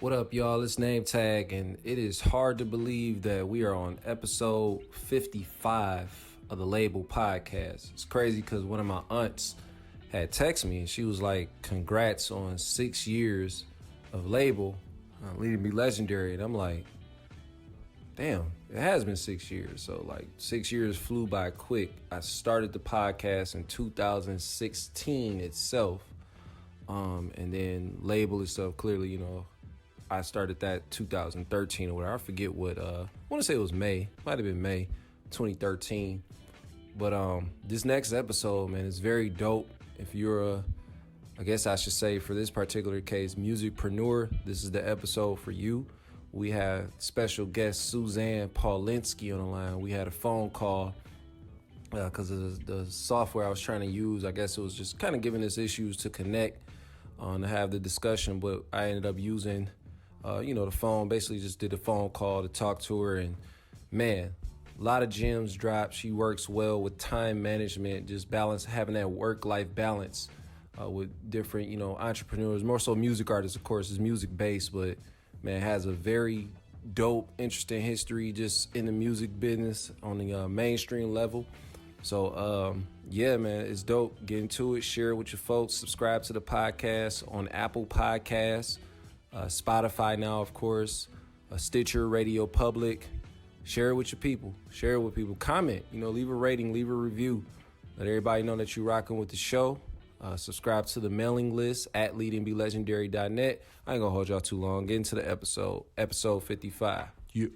What up, y'all? It's Nametag, and it is hard to believe that we are on episode 55 of the LABL podcast. It's crazy because one of my aunts had texted me, and she was like, congrats on 6 years of LABL, Leading Be Legendary. And I'm like, damn, it has been 6 years. So, 6 years flew by quick. I started the podcast in 2016 itself, and then LABL itself, clearly, I started that 2013 or whatever. I forget what, I want to say it was May. Might have been May 2013. But this next episode, man, is very dope. If you're I guess I should say for this particular case, music-preneur, this is the episode for you. We have special guest Suzanne Paulinski on the line. We had a phone call because of the software I was trying to use. I guess it was just kind of giving us issues to connect to have the discussion, but I ended up using the phone. Basically just did a phone call to talk to her, and man, a lot of gems dropped. She works well with time management, just having that work-life balance with different, entrepreneurs, more so music artists, of course, is music-based, but man, has a very dope, interesting history just in the music business on the mainstream level. So, yeah, man, it's dope. Get into it. Share it with your folks. Subscribe to the podcast on Apple Podcasts, Spotify now, of course, Stitcher, Radio Public. Share it with your people. Share it with people. Comment, leave a rating, leave a review. Let everybody know that you're rocking with the show. Subscribe to the mailing list at leadingbylegendary.net. I ain't gonna hold y'all too long. Get into the episode 55. Yeah.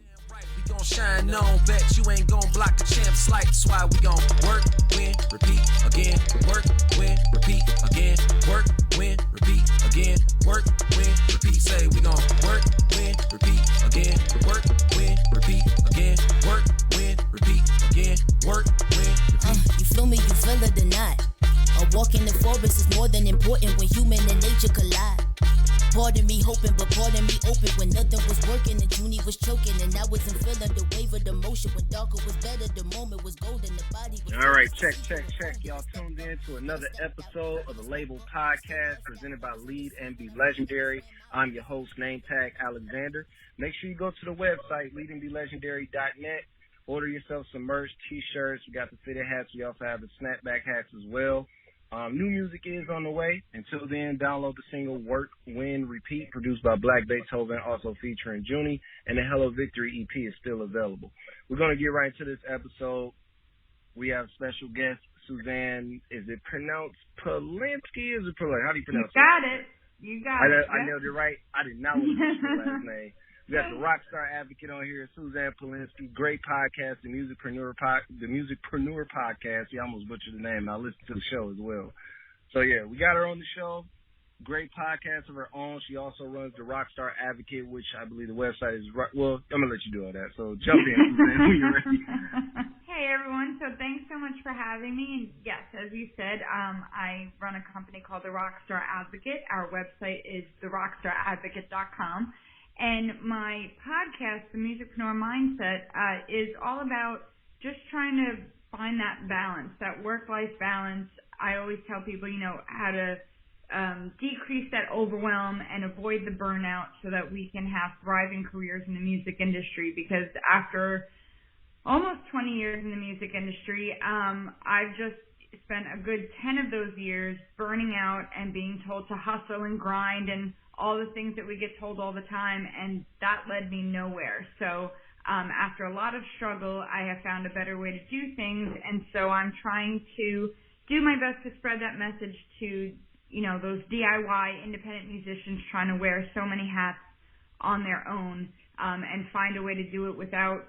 We gon' shine on, bet you ain't gon' block the champ's light. That's why we gon' work, win, repeat again. Work, win, repeat again. Work, win, repeat again. Work, win, repeat. Say we gon' work, win, repeat again. Work, win, repeat again. Work, win, repeat again. Work, win, repeat. You feel me? You feel it or not? A walk in the forest is more than important when human and nature collide. Pardon me hoping, but pardon me open. When nothing was working and Junie was choking, and I wasn't feeling the wave of the motion. When darker was better, the moment was golden, the body was... All right, check. Y'all tuned in to another episode of the LABL podcast presented by Lead and Be Legendary. I'm your host, Nametag Alexander. Make sure you go to the website, leadingbylegendary.net. Order yourself some merch, t-shirts. We got the fitted hats. We also have the snapback hats as well. New music is on the way. Until then, download the single Work, Win, Repeat, produced by Black Beethoven, also featuring Junie, and the Hello Victory EP is still available. We're going to get right into this episode. We have special guest, Suzanne. Is it pronounced Paulinski? Is it Paulinski? How do you pronounce it? You got it. I nailed it right. I did not want to miss your last name. We got the rockstar advocate on here, Suzanne Paulinski. Great podcast, the music-preneur podcast. You almost butchered the name. I listened to the show as well. So, yeah, we got her on the show. Great podcast of her own. She also runs the Rockstar Advocate, which I believe the website is... Well, I'm going to let you do all that. So, jump in, Suzanne, when you're ready. Hey, everyone. So, thanks so much for having me. And, yes, as you said, I run a company called the Rockstar Advocate. Our website is therockstaradvocate.com. And my podcast, The Music-Preneur Mindset, is all about just trying to find that balance, that work-life balance. I always tell people, how to decrease that overwhelm and avoid the burnout so that we can have thriving careers in the music industry. Because after almost 20 years in the music industry, I've just spent a good 10 of those years burning out and being told to hustle and grind and all the things that we get told all the time, and that led me nowhere. So after a lot of struggle, I have found a better way to do things, and so I'm trying to do my best to spread that message to, those DIY independent musicians trying to wear so many hats on their own, and find a way to do it without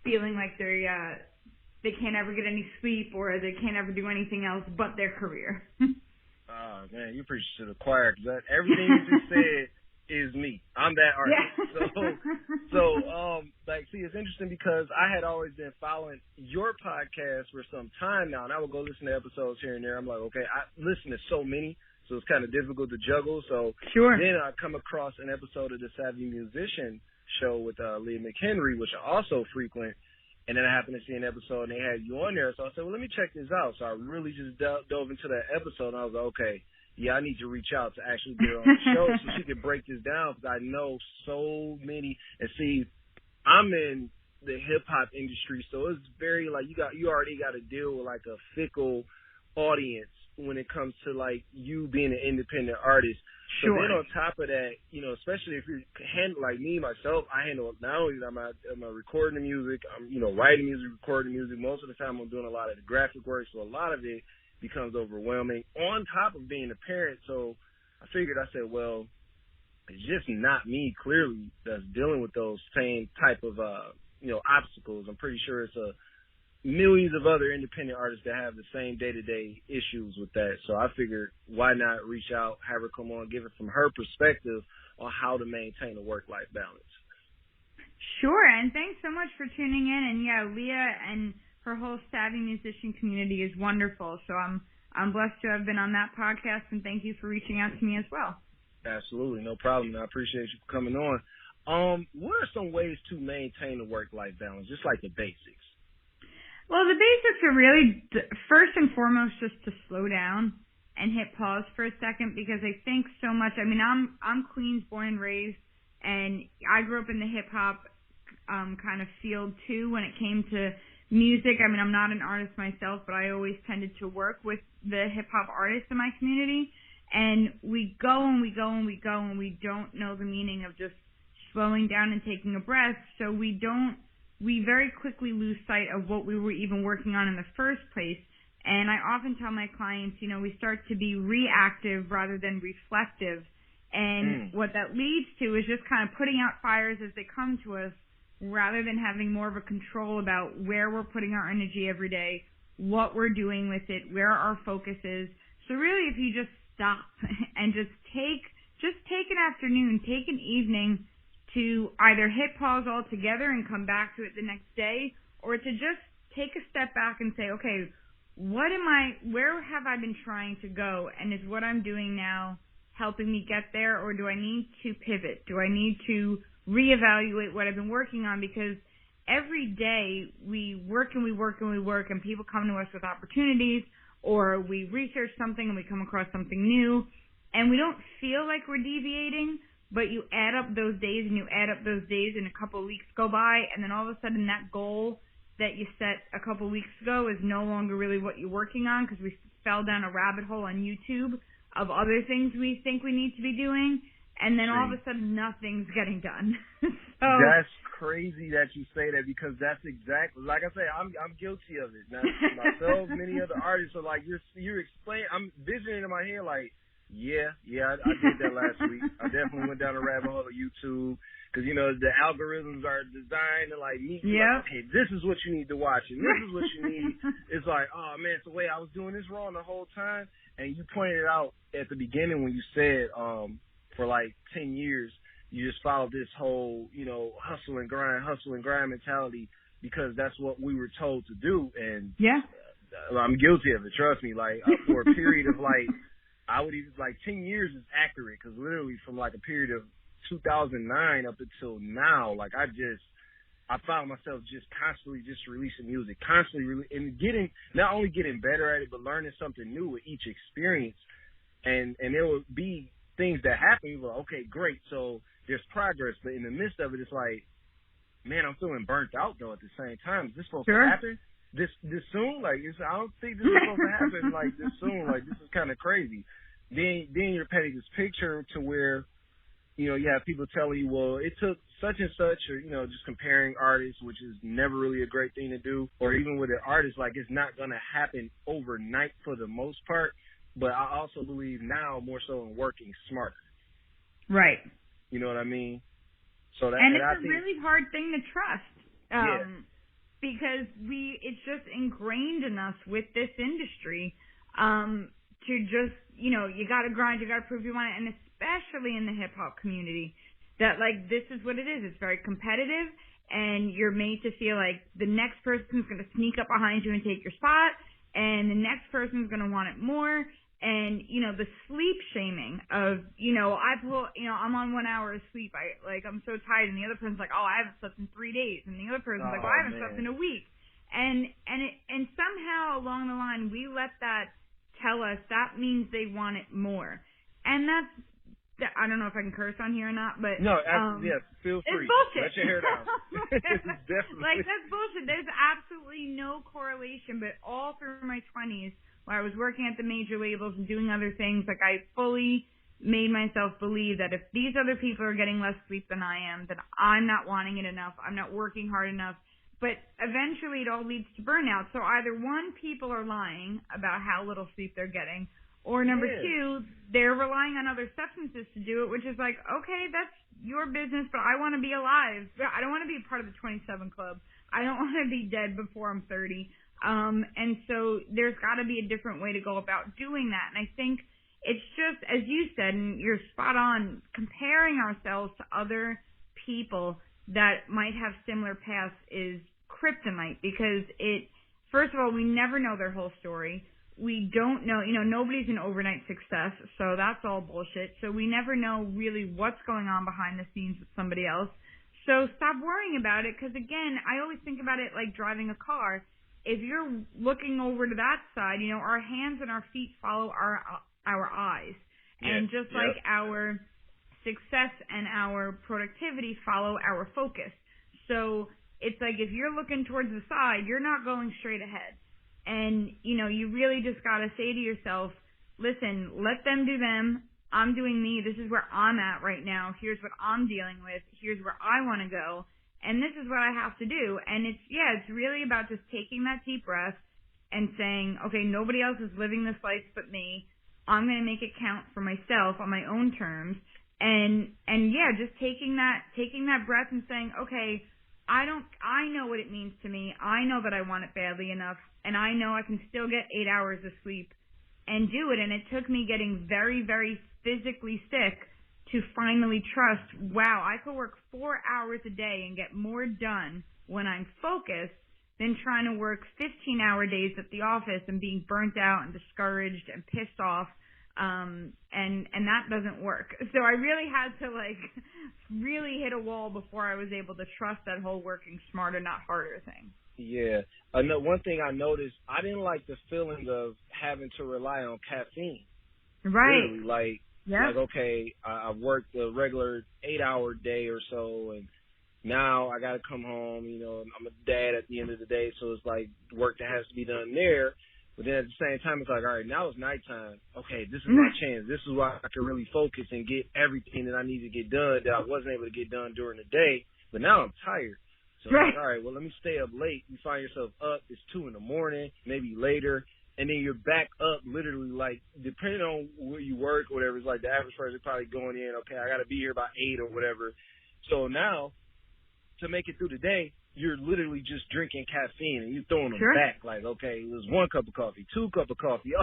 feeling like they can't ever get any sleep or they can't ever do anything else but their career. Oh, man, you preach to the choir, because everything you just said is me. I'm that artist. Yeah. See, it's interesting because I had always been following your podcast for some time now, and I would go listen to episodes here and there. I'm like, okay, I listen to so many, so it's kind of difficult to juggle. So sure. Then I come across an episode of the Savvy Musician show with Leah McHenry, which I also frequent. And then I happened to see an episode, and they had you on there. So I said, well, let me check this out. So I really just dove into that episode, and I was like, okay, yeah, I need to reach out to actually get her on the show so she can break this down, because I know so many. And see, I'm in the hip hop industry, so it's very like you already got to deal with like a fickle audience when it comes to like you being an independent artist. Sure. So then on top of that, you know, especially if you're like me, myself, I handle not only am I recording the music, I'm, you know, writing music, recording music. Most of the time I'm doing a lot of the graphic work, so a lot of it becomes overwhelming on top of being a parent. So I said, well, it's just not me clearly that's dealing with those same type of, you know, obstacles. I'm pretty sure it's millions of other independent artists that have the same day-to-day issues with that. So I figured, why not reach out, have her come on, give it from her perspective on how to maintain a work-life balance. Sure, and thanks so much for tuning in. And yeah, Leah and her whole savvy musician community is wonderful. So I'm blessed to have been on that podcast, and thank you for reaching out to me as well. Absolutely, no problem. I appreciate you for coming on. What are some ways to maintain a work-life balance, just like the basics? Well, the basics are really, first and foremost, just to slow down and hit pause for a second, because I think so much, I mean, I'm Queens born and raised, and I grew up in the hip-hop kind of field, too, when it came to music. I mean, I'm not an artist myself, but I always tended to work with the hip-hop artists in my community, and we go and we go and we go, and we don't know the meaning of just slowing down and taking a breath, so we very quickly lose sight of what we were even working on in the first place. And I often tell my clients, you know, we start to be reactive rather than reflective. And what that leads to is just kind of putting out fires as they come to us, rather than having more of a control about where we're putting our energy every day, what we're doing with it, where our focus is. So really, if you just stop and just take an afternoon, take an evening to either hit pause altogether and come back to it the next day, or to just take a step back and say, okay, where have I been trying to go, and is what I'm doing now helping me get there, or do I need to pivot? Do I need to reevaluate what I've been working on? Because every day we work and we work and we work, and people come to us with opportunities, or we research something and we come across something new, and we don't feel like we're deviating. But you add up those days and you add up those days, and a couple of weeks go by, and then all of a sudden that goal that you set a couple of weeks ago is no longer really what you're working on, because we fell down a rabbit hole on YouTube of other things we think we need to be doing, and then all of a sudden nothing's getting done. So that's crazy that you say that, because that's exactly, like I say, I'm guilty of it. Now, myself, many other artists are like, you're explaining, I'm visioning in my head like, Yeah, I did that last week. I definitely went down a rabbit hole of YouTube, because, you know, the algorithms are designed to, like, meet you. Like, okay, this is what you need to watch, and this is what you need. It's like, oh, man, so wait, I was doing this wrong the whole time. And you pointed out at the beginning when you said for, like, 10 years, you just followed this whole, you know, hustle and grind mentality, because that's what we were told to do. And I'm guilty of it, trust me. Like, for a period of, like, I would even, like, 10 years is accurate, because literally from, like, a period of 2009 up until now, like, I found myself just constantly just releasing music, and not only getting better at it, but learning something new with each experience. And there would be things that happen, you're like, okay, great, so there's progress, but in the midst of it, it's like, man, I'm feeling burnt out, though, at the same time. Is this supposed to happen this soon? Like, I don't think this is supposed to happen, like, this soon. Like, this is kind of crazy. Then you're painting this picture to where, you know, you have people telling you, well, it took such and such, or, you know, just comparing artists, which is never really a great thing to do. Or even with an artist, like, it's not going to happen overnight for the most part. But I also believe now more so in working smarter. Right. You know what I mean? So that, and it's a really hard thing to trust. Because it's just ingrained in us with this industry, to just, you know, you gotta grind, you gotta prove you want it, and especially in the hip hop community, that, like, this is what it is. It's very competitive, and you're made to feel like the next person's gonna sneak up behind you and take your spot, and the next person's gonna want it more. And, you know, the sleep shaming of, you know, I'm on 1 hour of sleep. I'm so tired. And the other person's like, oh, I haven't slept in 3 days. And the other person's like, well, I haven't slept in a week. And somehow along the line, we let that tell us, that means they want it more. And I don't know if I can curse on here or not, but no, yes, feel free. It's bullshit. Let your hair down. Definitely. Like, that's bullshit. There's absolutely no correlation, but all through my 20s, where I was working at the major labels and doing other things, like, I fully made myself believe that if these other people are getting less sleep than I am, then I'm not wanting it enough, I'm not working hard enough. But eventually it all leads to burnout. So either one, people are lying about how little sleep they're getting, or number two, they're relying on other substances to do it, which is like, okay, that's your business, but I want to be alive. I don't want to be a part of the 27 Club. I don't want to be dead before I'm 30. And so there's got to be a different way to go about doing that. And I think it's just, as you said, and you're spot on, comparing ourselves to other people that might have similar paths is kryptonite, because first of all, we never know their whole story. We don't know, nobody's an overnight success, so that's all bullshit. So we never know really what's going on behind the scenes with somebody else. So stop worrying about it, because again, I always think about it like driving a car. If you're looking over to that side, our hands and our feet follow our eyes. And just like our success and our productivity follow our focus. So it's like if you're looking towards the side, you're not going straight ahead. And, you really just got to say to yourself, listen, let them do them. I'm doing me. This is where I'm at right now. Here's what I'm dealing with. Here's where I want to go. And this is what I have to do. And it's really about just taking that deep breath and saying, okay, nobody else is living this life but me. I'm going to make it count for myself on my own terms. And just taking that breath and saying, okay, I know what it means to me. I know that I want it badly enough, and I know I can still get 8 hours of sleep and do it. And it took me getting very, very physically sick to finally trust, wow, I could work 4 hours a day and get more done when I'm focused than trying to work 15-hour days at the office and being burnt out and discouraged and pissed off. And that doesn't work. So I really had to really hit a wall before I was able to trust that whole working smarter, not harder thing. Yeah. One thing I noticed, I didn't like the feeling of having to rely on caffeine. Right. Really, okay, I've worked a regular 8-hour day or so, and now I got to come home. I'm a dad at the end of the day, so it's like work that has to be done there. But then at the same time, it's like, all right, now it's nighttime. Okay, this is my chance. This is where I can really focus and get everything that I need to get done that I wasn't able to get done during the day. But now I'm tired. So I'm like, all right, well, let me stay up late. You find yourself up. It's 2 a.m, maybe later. And then you're back up literally, like, depending on where you work or whatever, it's like the average person is probably going in, okay, I got to be here by 8 or whatever. So now, to make it through the day, you're literally just drinking caffeine and you're throwing them back. Like, okay, it was 1 cup of coffee, 2 cups of coffee.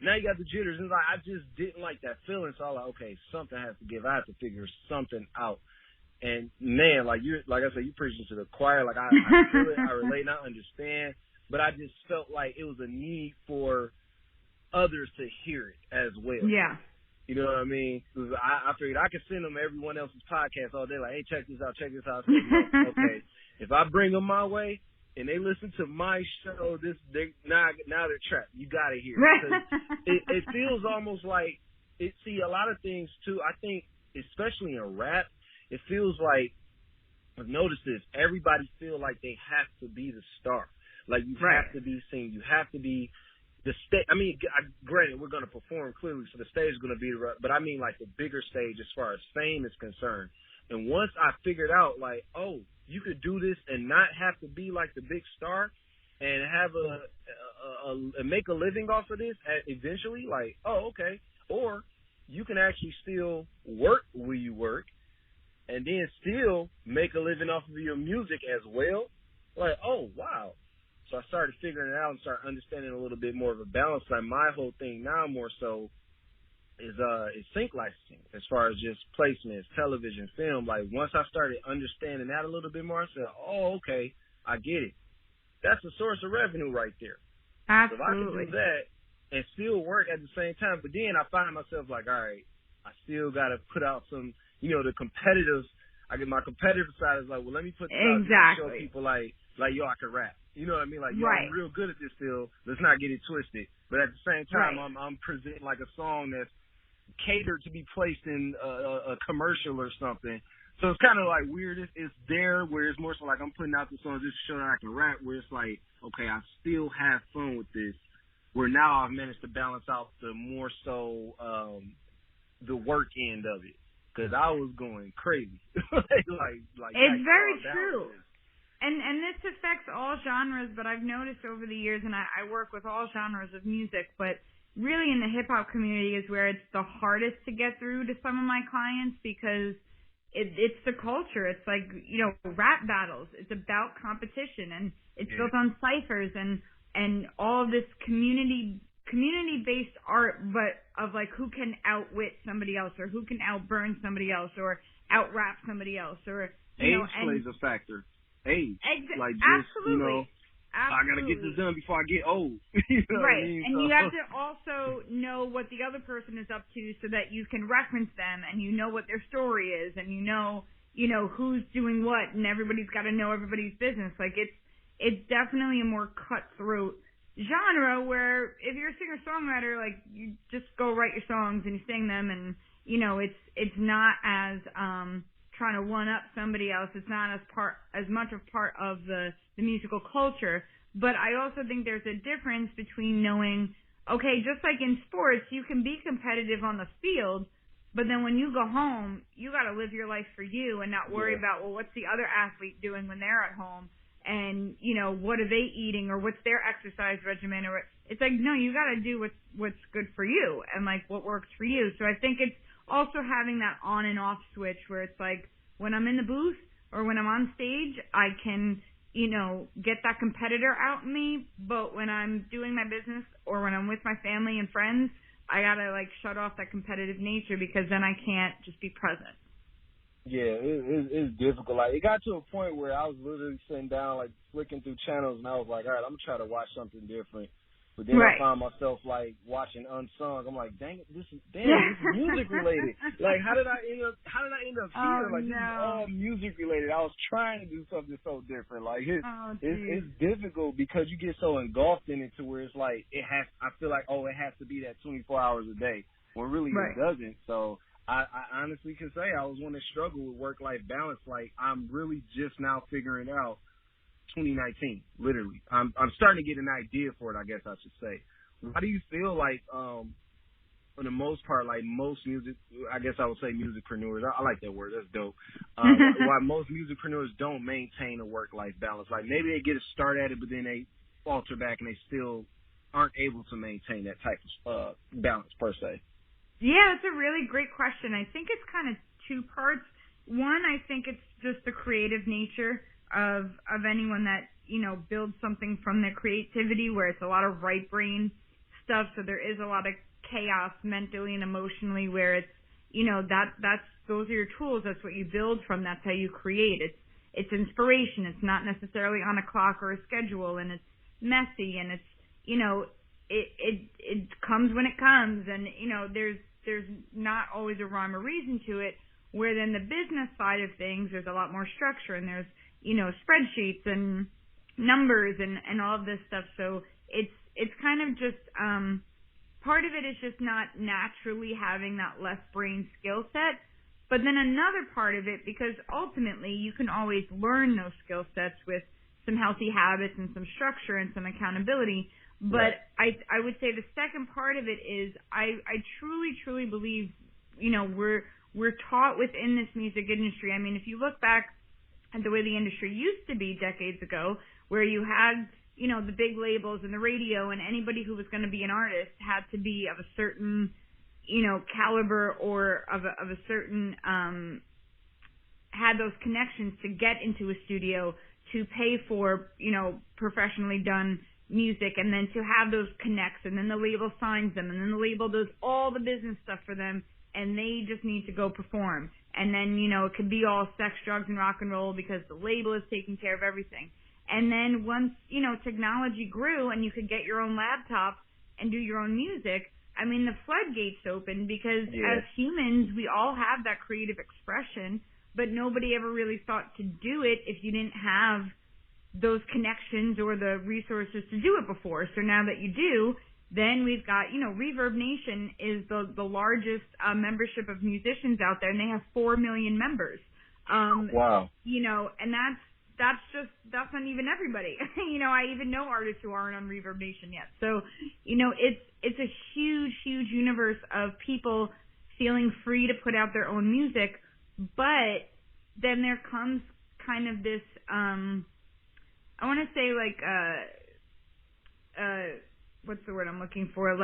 Now you got the jitters. And I just didn't like that feeling. So I was like, okay, something has to give. I have to figure something out. And man, like I said, you're preaching to the choir. Like I feel it, I relate, and I understand. But I just felt like it was a need for others to hear it as well. Yeah. You know what I mean? I figured I could send them everyone else's podcast all day. Like, hey, check this out, check this out. Okay, if I bring them my way and they listen to my show, now they're trapped. You got to hear it. It feels almost like see a lot of things too. I think especially in rap, it feels like I've noticed this. Everybody feel like they have to be the star. Like you have to be seen. You have to be the stage. I mean, granted, we're going to perform clearly, so the stage is going to be but I mean like the bigger stage as far as fame is concerned. And once I figured out, like, oh, you could do this and not have to be like the big star and have make a living off of this eventually, like, oh, okay. Or you can actually still work where you work and then still make a living off of your music as well. Like, oh, wow. So I started figuring it out and started understanding a little bit more of a balance. Like my whole thing now more so is sync licensing as far as just placements, television, film. Like once I started understanding that a little bit more, I said, oh, okay, I get it. That's a source of revenue right there. Absolutely. So if I can do that and still work at the same time, but then I find myself like, all right, I still got to put out some, the competitive. I get my competitive side is like, well, let me put this out to show people like, like, yo, I can rap. You know what I mean? Like, yo, Right. I'm real good at this still. Let's not get it twisted. But at the same time, Right. I'm presenting like a song that's catered to be placed in a commercial or something. So it's kind of like weird. It's there where it's more so like I'm putting out the song just to show that I can rap, where it's like, okay, I still have fun with this, where now I've managed to balance out the more so the work end of it. Because I was going crazy. like it's very true. And this affects all genres, but I've noticed over the years, and I work with all genres of music, but really in the hip-hop community is where it's the hardest to get through to some of my clients because it's the culture. It's like, you know, rap battles. It's about competition, and it's built on ciphers and all of this community-based art, but of like who can outwit somebody else or who can outburn somebody else or out-rap somebody else. Or age plays a factor. Age. Like just, absolutely. You know, I got to get this done before I get old. You know right. what I mean? And you have to also know what the other person is up to so that you can reference them and you know what their story is and you know who's doing what, and everybody's got to know everybody's business. Like it's definitely a more cutthroat genre where if you're a singer-songwriter, like you just go write your songs and you sing them, and you know it's not as trying to one up somebody else. It's not as much a part of the musical culture. But I also think there's a difference between knowing, okay, just like in sports, you can be competitive on the field, but then when you go home, you got to live your life for you and not worry about, well, what's the other athlete doing when they're at home, and you know, what are they eating, or what's their exercise regimen, or it's like, no, you got to do what's good for you and like what works for you. So I think it's also having that on and off switch where it's like when I'm in the booth or when I'm on stage, I can, you know, get that competitor out in me, but when I'm doing my business or when I'm with my family and friends, I gotta like shut off that competitive nature because then I can't just be present. Yeah, it's difficult. Like, it got to a point where I was literally sitting down, like, flicking through channels, and I was like, all right, I'm gonna try to watch something different. But then I found myself, like, watching Unsung. I'm like, dang it, this is music related. Like, how did I end up here? Like, this is all music related. I was trying to do something so different. Like, it's difficult because you get so engulfed in it to where it's like, I feel like, it has to be that 24 hours a day, when really it doesn't. So I honestly can say I was one that struggled with work-life balance. Like, I'm really just now figuring it out. 2019, literally. I'm starting to get an idea for it, I guess I should say. How do you feel like, for the most part, like most music, I guess I would say music-preneurs, I like that word, that's dope, why most music-preneurs don't maintain a work-life balance? Like maybe they get a start at it, but then they falter back and they still aren't able to maintain that type of balance per se. Yeah, that's a really great question. I think it's kind of two parts. One, I think it's just the creative nature of anyone that, you know, builds something from their creativity, where it's a lot of right brain stuff, so there is a lot of chaos mentally and emotionally, where it's, you know, those are your tools, that's what you build from, that's how you create. It's inspiration, it's not necessarily on a clock or a schedule, and it's messy, and it's, you know, it comes when it comes, and you know, there's not always a rhyme or reason to it, where then the business side of things, there's a lot more structure, and there's, you know, spreadsheets and numbers and all of this stuff. So it's kind of just, part of it is just not naturally having that left brain skill set. But then another part of it, because ultimately you can always learn those skill sets with some healthy habits and some structure and some accountability. But I would say the second part of it is I truly, truly believe, you know, we're taught within this music industry. I mean, if you look back at the way the industry used to be decades ago, where you had, you know, the big labels and the radio, and anybody who was going to be an artist had to be of a certain, you know, caliber, or of a certain, had those connections to get into a studio, to pay for, you know, professionally done music, and then to have those connects, and then the label signs them, and then the label does all the business stuff for them, and they just need to go perform. And then, you know, it could be all sex, drugs, and rock and roll because the label is taking care of everything. And then once, you know, technology grew and you could get your own laptop and do your own music, I mean, the floodgates opened because as humans, we all have that creative expression, but nobody ever really thought to do it if you didn't have those connections or the resources to do it before. So now that you do, then we've got, Reverb Nation is the largest membership of musicians out there, and they have 4 million members. Wow. And that's not even everybody. I even know artists who aren't on Reverb Nation yet. So, it's a huge, huge universe of people feeling free to put out their own music. But then there comes kind of this, I want to say what's the word I'm looking for?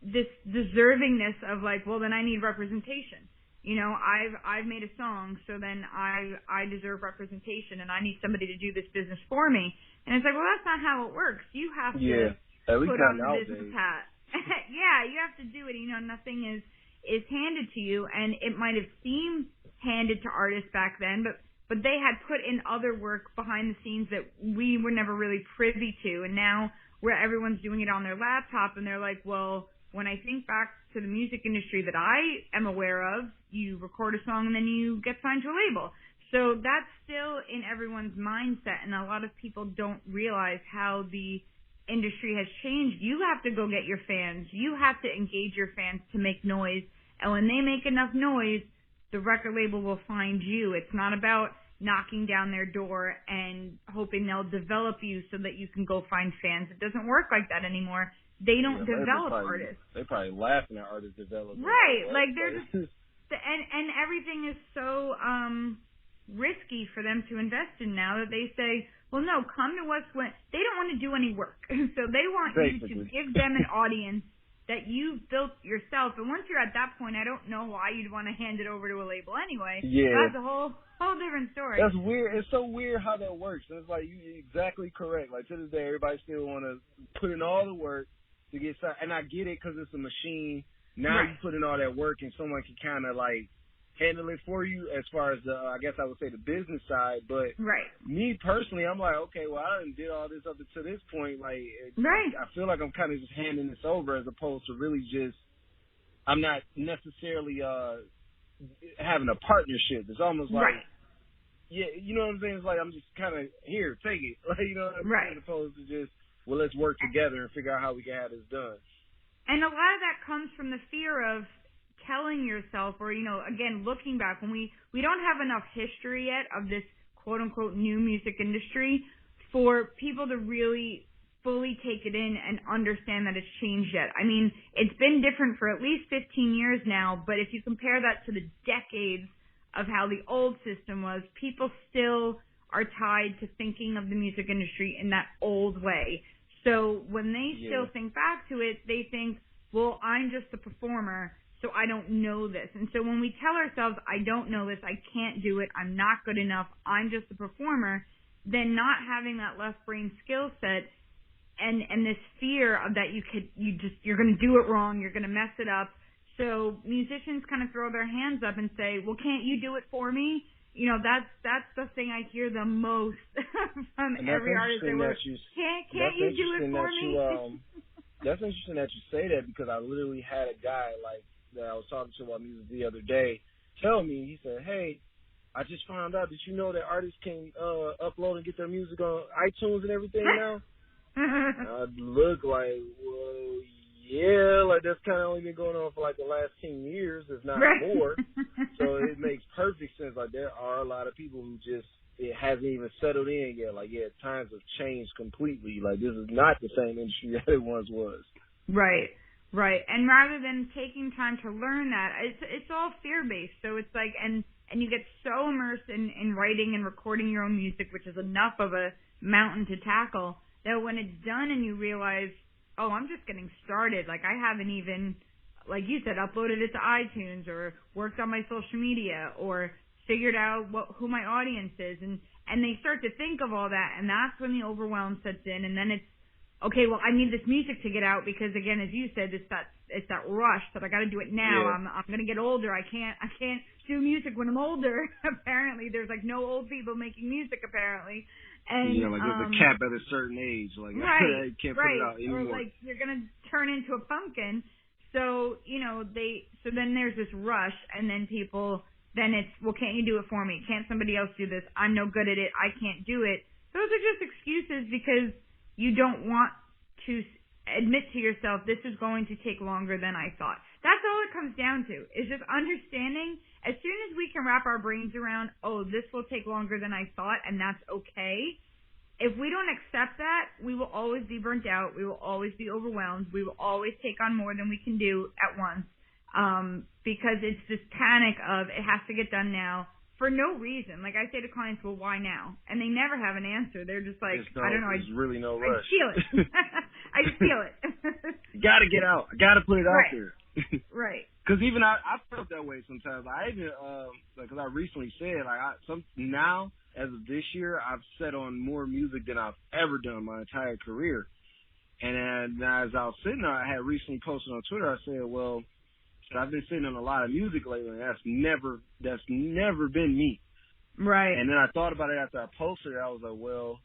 This deservingness of well, then I need representation. I've made a song, so then I deserve representation, and I need somebody to do this business for me. And it's well, that's not how it works. You have to put on the business hat. Yeah, you have to do it. Nothing is handed to you, and it might have seemed handed to artists back then, but they had put in other work behind the scenes that we were never really privy to, and now where everyone's doing it on their laptop, and they're well, when I think back to the music industry that I am aware of, you record a song and then you get signed to a label. So that's still in everyone's mindset, and a lot of people don't realize how the industry has changed. You have to go get your fans. You have to engage your fans to make noise, and when they make enough noise, the record label will find you. It's not about knocking down their door and hoping they'll develop you so that you can go find fans. It doesn't work like that anymore. They don't develop artists. They're probably laughing at artist development. Right. They're just, and everything is so risky for them to invest in now that they say, well, no, come to us when they don't want to do any work. So they want you to give them an audience that you've built yourself. And once you're at that point, I don't know why you'd want to hand it over to a label anyway. Yeah. That's a whole different story. That's weird. It's so weird how that works. And it's you're exactly correct. To this day, everybody still want to put in all the work to get signed. And I get it because it's a machine. Now you put in all that work and someone can kind of handle it for you as far as I guess I would say the business side. But me personally, I'm okay, well, I done did all this up to this point. I feel like I'm kind of just handing this over as opposed to really just, I'm not necessarily having a partnership. It's almost yeah, you know what I'm saying? It's I'm just kind of, here, take it. You know what I'm saying? As opposed to just, well, let's work together and figure out how we can have this done. And a lot of that comes from the fear of telling yourself, or, again, looking back, when we don't have enough history yet of this quote-unquote new music industry for people to really fully take it in and understand that it's changed yet. I mean, it's been different for at least 15 years now, but if you compare that to the decades of how the old system was, people still are tied to thinking of the music industry in that old way. So when they still think back to it, they think, well, I'm just a performer, so I don't know this. And so when we tell ourselves, I don't know this, I can't do it, I'm not good enough, I'm just a performer, then not having that left brain skill set and this fear of that you're going to do it wrong, you're going to mess it up. So musicians kind of throw their hands up and say, well, can't you do it for me? That's the thing I hear the most from every artist. Can't you do it for me? That's interesting that you say that, because I literally had a guy that I was talking to about music the other day tell me, he said, hey, I just found out, did you know that artists can upload and get their music on iTunes and everything now? I look well, yeah, that's kind of only been going on for the last 10 years, if not more. So it makes perfect sense. There are a lot of people who just, it hasn't even settled in yet. Times have changed completely. This is not the same industry that it once was. Right. And rather than taking time to learn that, it's all fear-based. So it's and you get so immersed in writing and recording your own music, which is enough of a mountain to tackle, that when it's done and you realize, oh, I'm just getting started. I haven't even, like you said, uploaded it to iTunes or worked on my social media or figured out who my audience is. And they start to think of all that, and that's when the overwhelm sets in. And then it's, okay, well, I need this music to get out because, again, as you said, it's that rush that I got to do it now. Yeah. I'm going to get older. I can't do music when I'm older. Apparently, there's no old people making music. Apparently, and there's a cap at a certain age. I can't put it out anymore. Or you're going to turn into a pumpkin. So so then there's this rush, and then people then it's, well, can't you do it for me? Can't somebody else do this? I'm no good at it. I can't do it. Those are just excuses because you don't want to admit to yourself, this is going to take longer than I thought. That's all it comes down to, is just understanding as soon as we can wrap our brains around, oh, this will take longer than I thought, and that's okay. If we don't accept that, we will always be burnt out. We will always be overwhelmed. We will always take on more than we can do at once. Because it's this panic of it has to get done now for no reason. Like I say to clients, well, why now? And they never have an answer. They're just like, I don't know. There's really no rush. I feel it. I just feel it. You got to get out. I got to put it out there. Right. Because even I felt that way sometimes. I even, because I recently said, now, as of this year, I've set on more music than I've ever done my entire career. And as I was sitting there, I had recently posted on Twitter, I said, well, I've been sitting on a lot of music lately, and that's never been me. Right. And then I thought about it after I posted it. I was like, well,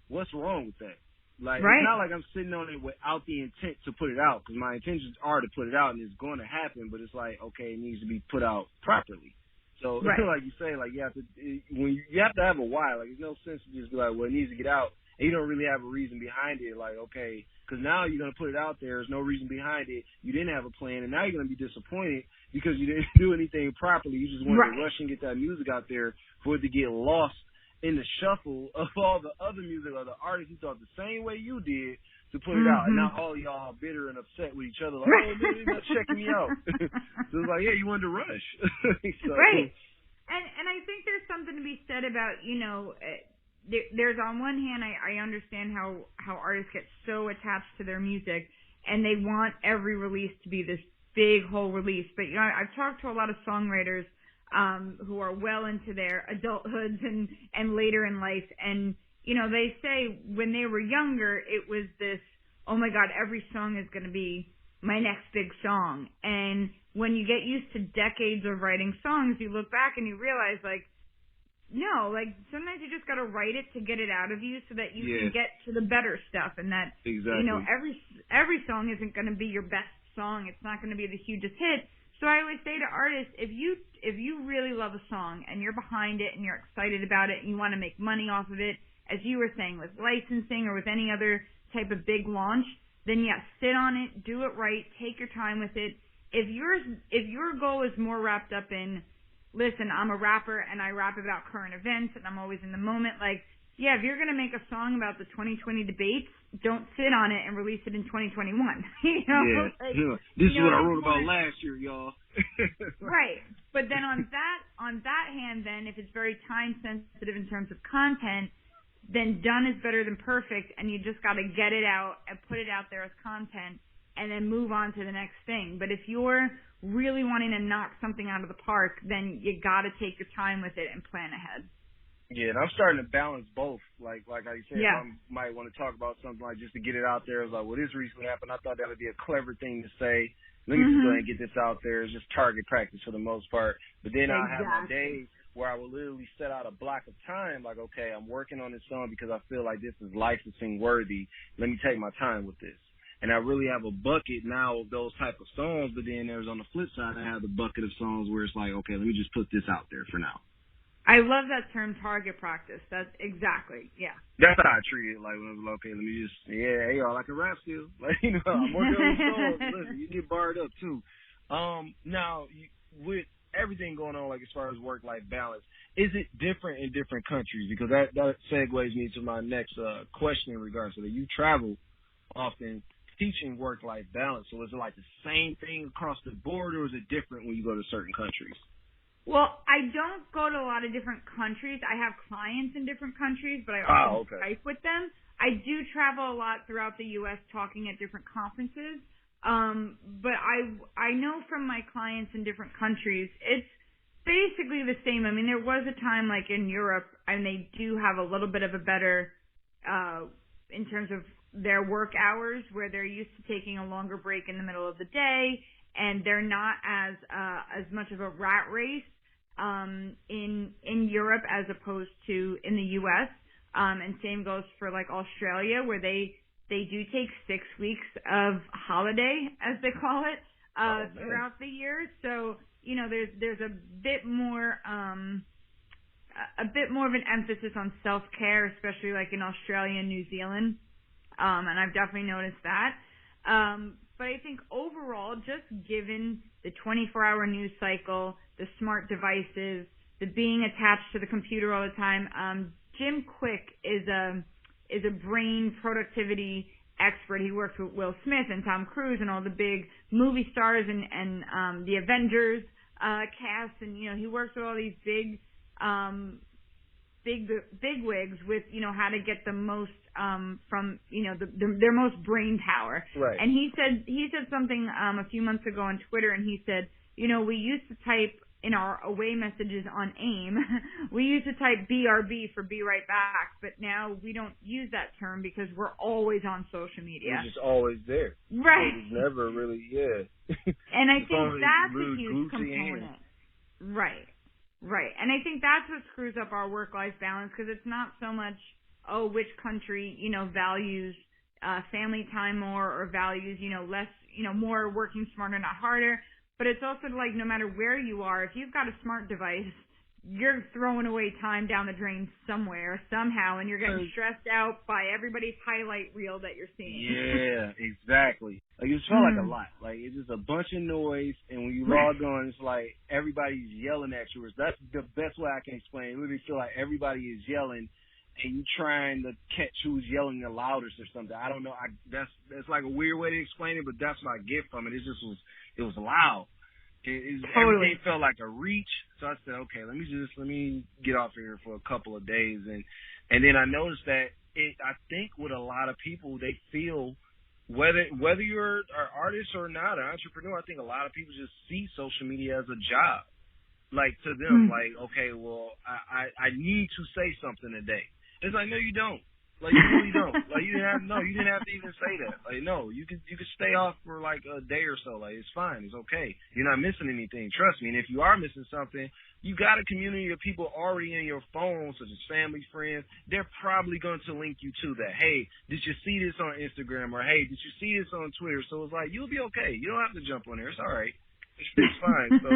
what's wrong with that? Like, right. It's not like I'm sitting on it without the intent to put it out, because my intentions are to put it out, and it's going to happen. But it's like, okay, it needs to be put out properly. So, right. Like you say, like you have to have a why. Like, there's no sense to just be like, well, it needs to get out, and you don't really have a reason behind it. Like, okay, because now you're going to put it out there. There's no reason behind it. You didn't have a plan, and now you're going to be disappointed because you didn't do anything properly. You just wanted to rush and get that music out there for it to get lost in the shuffle of all the other music or the artists who thought the same way you did to put it out. And now all y'all are bitter and upset with each other. Like, oh, man, you're not checking me out. So it's like, yeah, you wanted to rush. So, right. And I think there's something to be said about, there's on one hand, I understand how artists get so attached to their music and they want every release to be this big whole release. But, I've talked to a lot of songwriters who are well into their adulthoods and later in life. And, they say when they were younger, it was this, oh my God, every song is going to be my next big song. And when you get used to decades of writing songs, you look back and you realize, like, no, like sometimes you just got to write it to get it out of you so that you can get to the better stuff. And that, every song isn't going to be your best song. It's not going to be the hugest hit. So I always say to artists, if you really love a song and you're behind it and you're excited about it and you want to make money off of it, as you were saying with licensing or with any other type of big launch, then yes, sit on it, do it right, take your time with it. If your goal is more wrapped up in, listen, I'm a rapper and I rap about current events and I'm always in the moment, like, yeah, if you're going to make a song about the 2020 debates, don't sit on it and release it in 2021. This is what I wrote about last year, y'all. Right. But then on that hand, then if it's very time sensitive in terms of content, then done is better than perfect, and you just got to get it out and put it out there as content and then move on to the next thing. But if you're really wanting to knock something out of the park, then you got to take your time with it and plan ahead. Yeah, and I'm starting to balance both. Like I said, yeah. I might want to talk about something like just to get it out there. It's like, well, this recently happened. I thought that would be a clever thing to say. Let me just go ahead and get this out there. It's just target practice for the most part. But then I'll have my days where I will literally set out a block of time, like, okay, I'm working on this song because I feel like this is licensing worthy. Let me take my time with this. And I really have a bucket now of those type of songs, but then there's on the flip side, I have the bucket of songs where it's like, okay, let me just put this out there for now. I love that term, target practice. That's exactly, yeah. That's how I treat it. Like, when it was okay, let me just, hey, y'all, I can rap still. Like, I'm working on the songs. Listen, you get barred up, too. Now, with everything going on, like, as far as work-life balance, is it different in different countries? Because that segues me to my next question in regards to that. You travel often teaching work-life balance. So is it like the same thing across the board, or is it different when you go to certain countries? Well, I don't go to a lot of different countries. I have clients in different countries, but I also Skype with them. I do travel a lot throughout the U.S. talking at different conferences. But I know from my clients in different countries, it's basically the same. I mean, there was a time like in Europe, and they do have a little bit of a better, in terms of their work hours, where they're used to taking a longer break in the middle of the day, and they're not as much of a rat race in Europe as opposed to in the U.S. And same goes for like Australia, where they do take 6 weeks of holiday, as they call it, throughout the year. So, there's a bit more of an emphasis on self-care, especially like in Australia and New Zealand. And I've definitely noticed that. But I think overall, just given the 24-hour news cycle, the smart devices, the being attached to the computer all the time, Jim Quick is a brain productivity expert. He works with Will Smith and Tom Cruise and all the big movie stars and the Avengers cast, and he works with all these big wigs with how to get the most from their most brain power. Right. And he said something a few months ago on Twitter, and he said, we used to type in our away messages on AIM, we used to type BRB for be right back, but now we don't use that term because we're always on social media. It's just always there. Right. It's never really, And I think that's a huge component. Right. And I think that's what screws up our work-life balance, because it's not so much, which country, values family time more or values, less, more working smarter, not harder. But it's also like no matter where you are, if you've got a smart device, you're throwing away time down the drain somewhere, somehow, and you're getting stressed out by everybody's highlight reel that you're seeing. Yeah, exactly. Like, it felt like a lot. Like, it's just a bunch of noise, and when you log on, it's like everybody's yelling at you. That's the best way I can explain it. It really feel like everybody is yelling, and you trying to catch who's yelling the loudest or something. I don't know. That's like a weird way to explain it, but that's what I get from it. It was loud. Everything felt like a reach. So I said, okay, let me get off here for a couple of days, and then I noticed that I think with a lot of people, they feel whether you're an artist or not, an entrepreneur, I think a lot of people just see social media as a job. Like, to them, like, okay, well, I need to say something today. It's like, no, you don't. Like, you really don't. Like, you didn't have to even say that. Like, no, you could stay off for like a day or so. Like, it's fine. It's okay. You're not missing anything. Trust me. And if you are missing something, you got a community of people already in your phone, such as family, friends. They're probably going to link you to that. Hey, did you see this on Instagram? Or, hey, did you see this on Twitter? So it's like, you'll be okay. You don't have to jump on there. It's all right. It's fine. So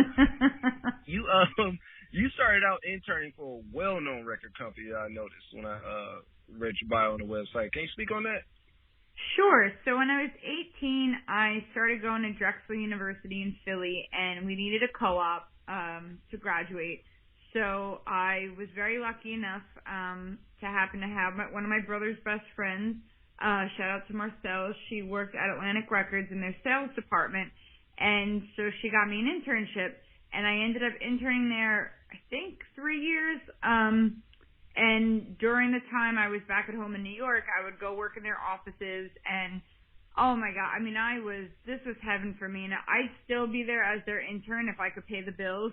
you started out interning for a well-known record company that I noticed when I read your bio on the website. Can you speak on that? Sure. So when I was 18, I started going to Drexel University in Philly, and we needed a co-op to graduate. So I was very lucky enough to happen to have one of my brother's best friends. Shout out to Marcel. She worked at Atlantic Records in their sales department, and so she got me an internship, and I ended up interning there, I think, 3 years. And during the time I was back at home in New York, I would go work in their offices, and oh my God, I mean, this was heaven for me, and I'd still be there as their intern if I could pay the bills.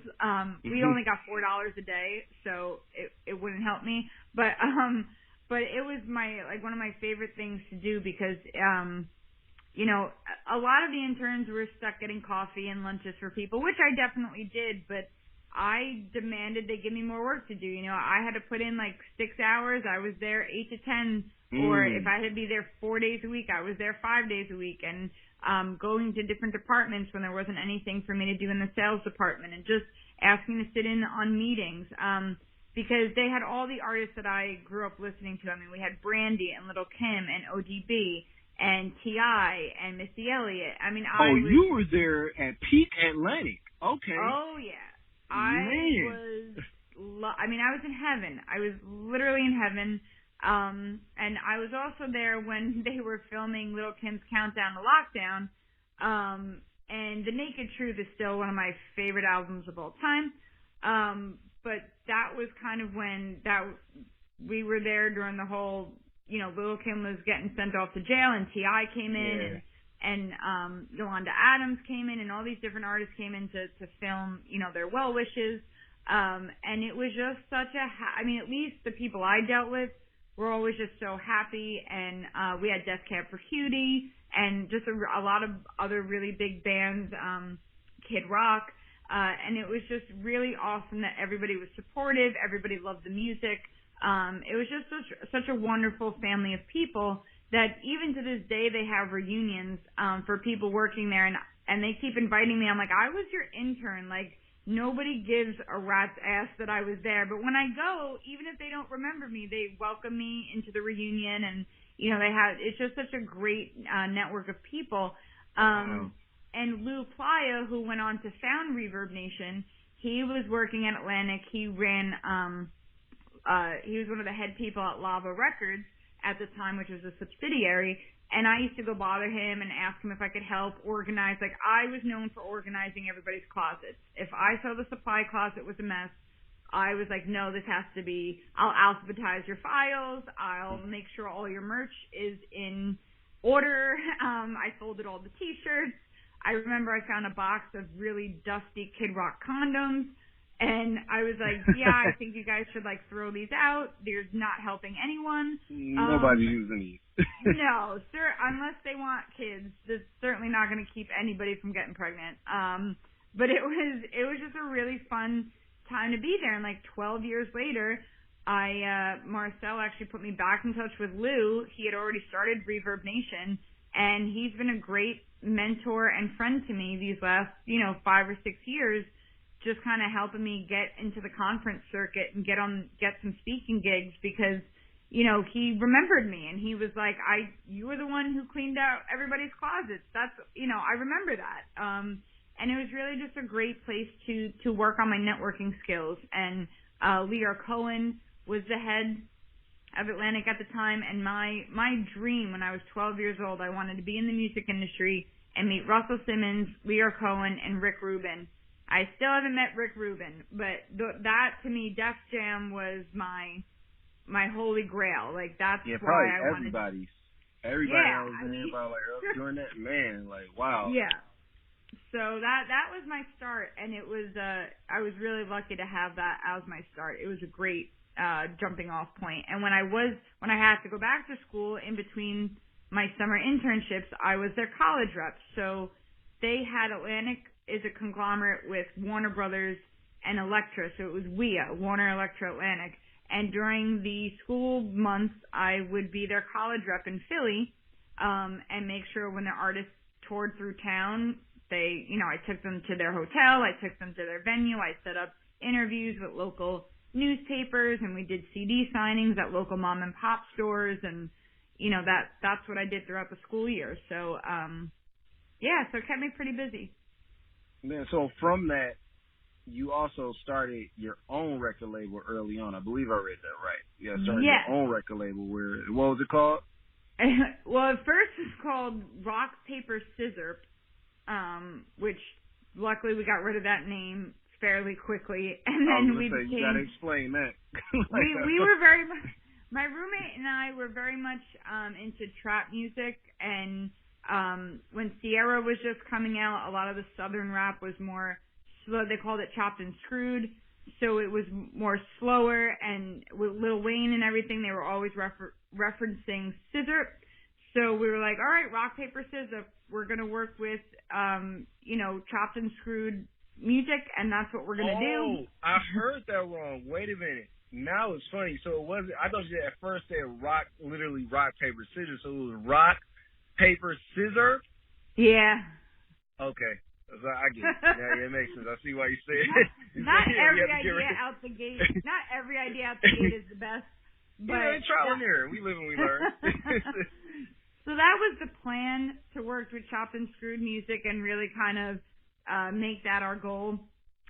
We only got $4 a day, so it wouldn't help me, but it was one of my favorite things to do because, a lot of the interns were stuck getting coffee and lunches for people, which I definitely did, but I demanded they give me more work to do. I had to put in like 6 hours. I was there 8 to 10, or if I had to be there 4 days a week, I was there 5 days a week, and going to different departments when there wasn't anything for me to do in the sales department, and just asking to sit in on meetings because they had all the artists that I grew up listening to. I mean, we had Brandy and Little Kim and ODB and T.I. and Missy Elliott. I mean, you were there at peak Atlantic. Okay. Oh, yeah. I was in heaven. I was literally in heaven. And I was also there when they were filming Little Kim's Countdown to Lockdown. And The Naked Truth is still one of my favorite albums of all time. But that was kind of when we were there during the whole, Little Kim was getting sent off to jail, and T.I. came in, and Yolanda Adams came in, and all these different artists came in to film, their well wishes. And it was just such at least the people I dealt with were always just so happy. And we had Death Cab for Cutie and just a lot of other really big bands, Kid Rock. And it was just really awesome that everybody was supportive. Everybody loved the music. It was just such a wonderful family of people that even to this day they have reunions for people working there, and they keep inviting me. I'm like, I was your intern. Like, nobody gives a rat's ass that I was there. But when I go, even if they don't remember me, they welcome me into the reunion, and it's just such a great network of people. And Lou Playa, who went on to found Reverb Nation, he was working at Atlantic. He ran, he was one of the head people at LABL Records at the time, which was a subsidiary. And I used to go bother him and ask him if I could help organize. Like, I was known for organizing everybody's closets. If I saw the supply closet was a mess, I was like, no, this has to be, I'll alphabetize your files. I'll make sure all your merch is in order. I folded all the T-shirts. I remember I found a box of really dusty Kid Rock condoms. And I was like, yeah, I think you guys should, like, throw these out. They're not helping anyone. Nobody's using these. No, sir, unless they want kids. That's certainly not going to keep anybody from getting pregnant. But it was just a really fun time to be there. And, like, 12 years later, Marcel actually put me back in touch with Lou. He had already started Reverb Nation, and he's been a great mentor and friend to me these last, 5 or 6 years, just kind of helping me get into the conference circuit and get some speaking gigs because, he remembered me and he was like, you were the one who cleaned out everybody's closets. That's, I remember that. And it was really just a great place to work on my networking skills. And, Lear Cohen was the head of Atlantic at the time. And my dream when I was 12 years old, I wanted to be in the music industry and meet Russell Simmons, Lear Cohen, and Rick Rubin. I still haven't met Rick Rubin, but that to me, Def Jam was my holy grail. Like that's why I wanted. Everybody else and everybody like doing that, man. Like wow. Yeah. So that was my start, and it was I was really lucky to have that as my start. It was a great jumping off point. And when I had to go back to school in between my summer internships, I was their college rep. So they had Atlantic is a conglomerate with Warner Brothers and Elektra, so it was WEA, Warner Elektra Atlantic. And during the school months, I would be their college rep in Philly, and make sure when the artists toured through town, I took them to their hotel, I took them to their venue, I set up interviews with local newspapers, and we did CD signings at local mom and pop stores, and that's what I did throughout the school year. So so it kept me pretty busy. Man, so from that, you also started your own record label early on. I believe I read that right. Yeah, started your own record label. What was it called? Well, at first it's called Rock, Paper, Scissor, which luckily we got rid of that name fairly quickly, and then we became. You gotta explain that. we were very much. My roommate and I were very much into trap music, and when Sierra was just coming out, a lot of the southern rap was more slow. They called it chopped and screwed, so it was more slower. And with Lil Wayne and everything, they were always referencing scissor. So we were like, all right, rock, paper, scissor. We're gonna work with chopped and screwed music, and that's what we're gonna do. Oh, I heard that wrong. Wait a minute. Now it's funny. So it wasn't. I thought you at first said rock, literally rock, paper, scissors. So it was rock, paper, scissor? Yeah. Okay. So I get it. Yeah, it makes sense. I see why you say it. Not every idea out the gate. Not every idea out the gate is the best. But trial and error. We live and we learn. So that was the plan, to work with chopped and screwed music and really kind of make that our goal.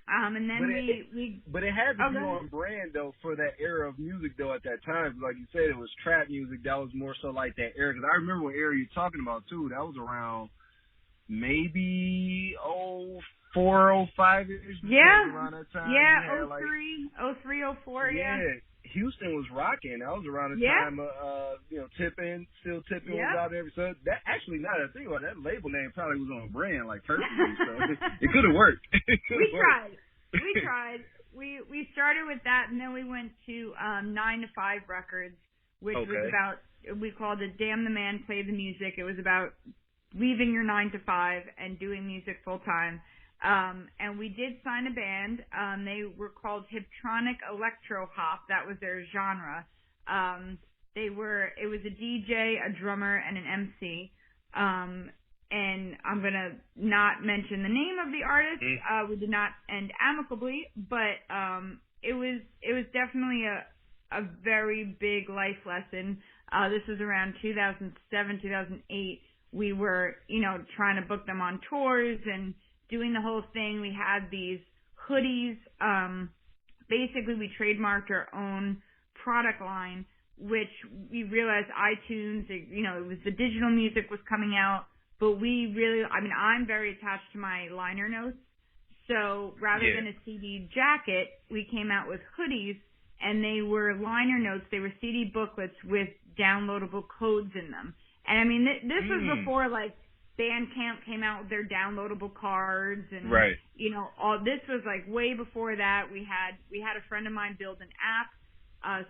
And then But it had to be on brand, though, for that era of music, though, at that time. Like you said, it was trap music. That was more so like that era. Because I remember what era you're talking about, too. That was around maybe 04, 05-ish. Yeah. Around that time. Yeah, 03, 04, yeah. Houston was rocking. That was around the time of, Tippin', Still Tippin' was out there. So that actually, now that I think about it, that label name probably was on brand, like perfectly. So it could have worked. We tried. We started with that, and then we went to 9 to 5 Records, which was about, we called it Damn the Man, Play the Music. It was about leaving your 9 to 5 and doing music full time. And we did sign a band. They were called Hiptronic Electro Hop. That was their genre. It was a DJ, a drummer, and an MC. and I'm going to not mention the name of the artist. We did not end amicably, but it was definitely a very big life lesson. This was around 2007, 2008. We were, trying to book them on tours and doing the whole thing. We had these hoodies. Basically, we trademarked our own product line, which we realized iTunes, it was the digital music was coming out, but I'm very attached to my liner notes. So rather than a CD jacket, we came out with hoodies, and they were liner notes. They were CD booklets with downloadable codes in them. And this was before like Bandcamp came out with their downloadable cards, and all this was like way before that. We had a friend of mine build an app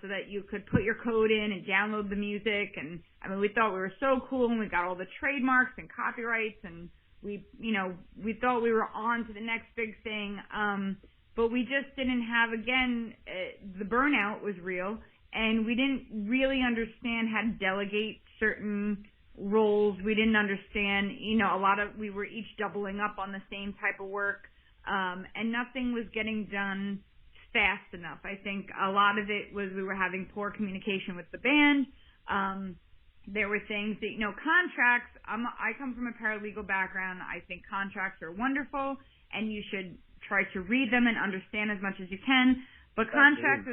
so that you could put your code in and download the music, and we thought we were so cool, and we got all the trademarks and copyrights, and we thought we were on to the next big thing, but we just didn't have, the burnout was real, and we didn't really understand how to delegate certain roles. We didn't understand, we were each doubling up on the same type of work, and nothing was getting done fast enough. I think a lot of it was we were having poor communication with the band. There were things that, contracts, I come from a paralegal background. I think contracts are wonderful, and you should try to read them and understand as much as you can. But contracts,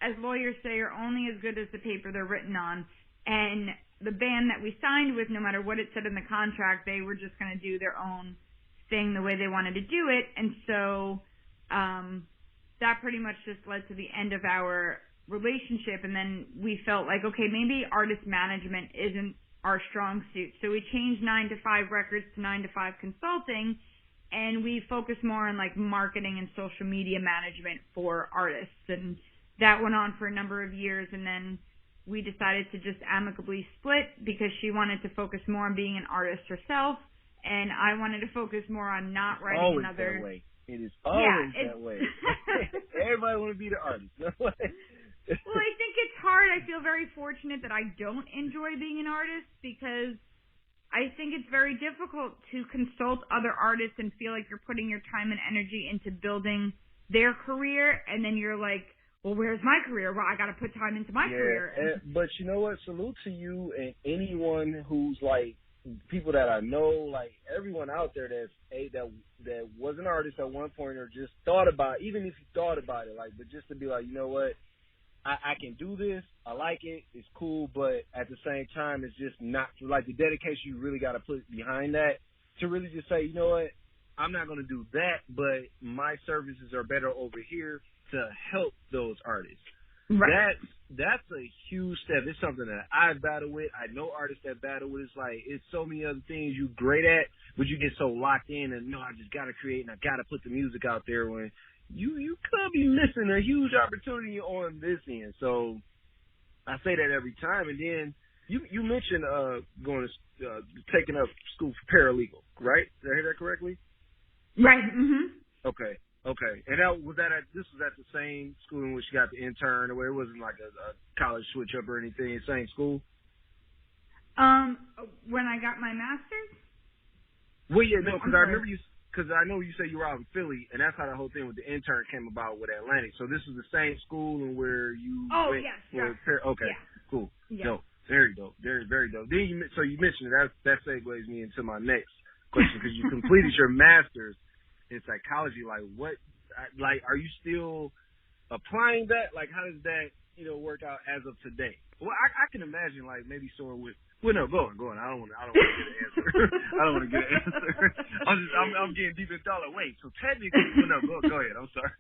as lawyers say, are only as good as the paper they're written on. And the band that we signed with, no matter what it said in the contract, they were just going to do their own thing the way they wanted to do it. And so that pretty much just led to the end of our relationship. And then we felt like, okay, maybe artist management isn't our strong suit. So we changed 9 to 5 Records to 9 to 5 Consulting, and we focused more on like marketing and social media management for artists. And that went on for a number of years, and then we decided to just amicably split because she wanted to focus more on being an artist herself, and I wanted to focus more on not writing always another. That way. It is always that way. Everybody want to be the artist. No way. Well, I think it's hard. I feel very fortunate that I don't enjoy being an artist, because I think it's very difficult to consult other artists and feel like you're putting your time and energy into building their career, and then you're like, well, where's my career? Well, I got to put time into my career. But you know what? Salute to you and anyone who's like people that I know, like everyone out there that was an artist at one point or just thought about, even if you thought about it, like, but just to be like, you know what? I can do this. I like it. It's cool. But at the same time, it's just not like the dedication you really got to put behind that to really just say, you know what? I'm not going to do that, but my services are better over here to help those artists. Right. That's a huge step. It's something that I've battled with. I know artists that battle with. It's like, it's so many other things you're great at, but you get so locked in and, no, I just got to create and I got to put the music out there when you could be missing a huge opportunity on this end. So I say that every time. And then you mentioned going to taking up school for paralegal, right? Did I hear that correctly? Right. Mm-hmm. Okay. And this was at the same school in which you got the intern, where it wasn't like a college switch up or anything, same school? When I got my master's? Well, yeah, no, because I remember because I know you said you were out in Philly, and that's how the whole thing with the intern came about with Atlantic. So this was the same school and where you went? Yes. Okay, yeah. Cool. Yeah. Dope. Very dope. Very, very dope. Then you mentioned it. That segues me into my next question, because you completed your master's in psychology. Like, what, like, are you still applying that? Like, how does that, work out as of today? Well, I can imagine, like, maybe someone with, well, no, go on. I don't want to get an answer. I don't want to get an answer. I'm getting deep in thought. Like, wait, so technically, well, no, go ahead. I'm sorry.